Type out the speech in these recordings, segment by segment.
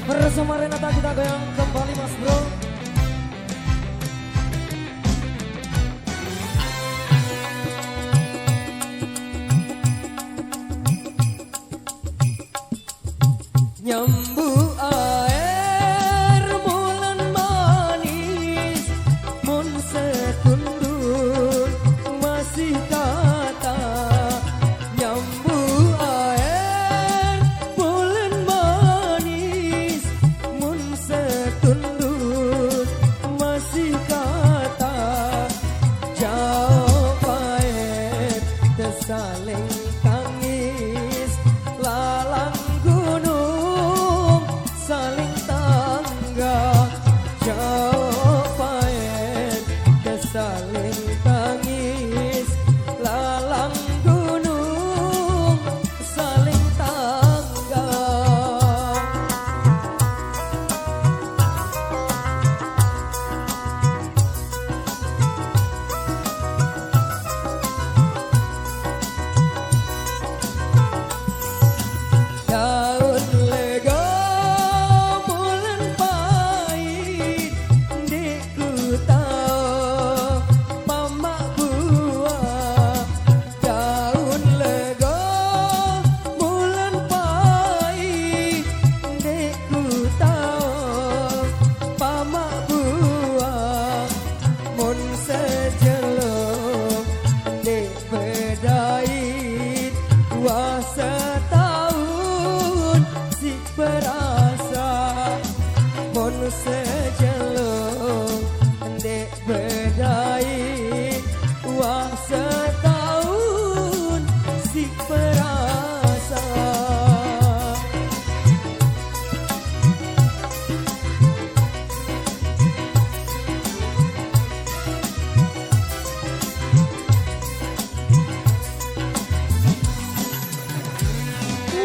Bersama Renata kita goyang kembali Mas Bro. Nyambu air bulan manis, mun setundur masih kata. Nyambu air bulan manis, mun setundur masih kata. Jauh pahit tersaling tangis, lalang gunung saling tangga. Jauh pahit tersaling tangis, lalang gunung saling tangga. Daun lega bulan pahit, diku tahu mamak buah. Daun lega bulan pahit, diku tahu mamak buah. Mun sejeluk dik bedait, wah setahun si perasa. Mun sejeluk dik bedait, wah setahun si perasa.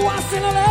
Wasilale.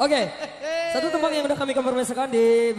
Oke, satu tembang yang udah kami kompromikan di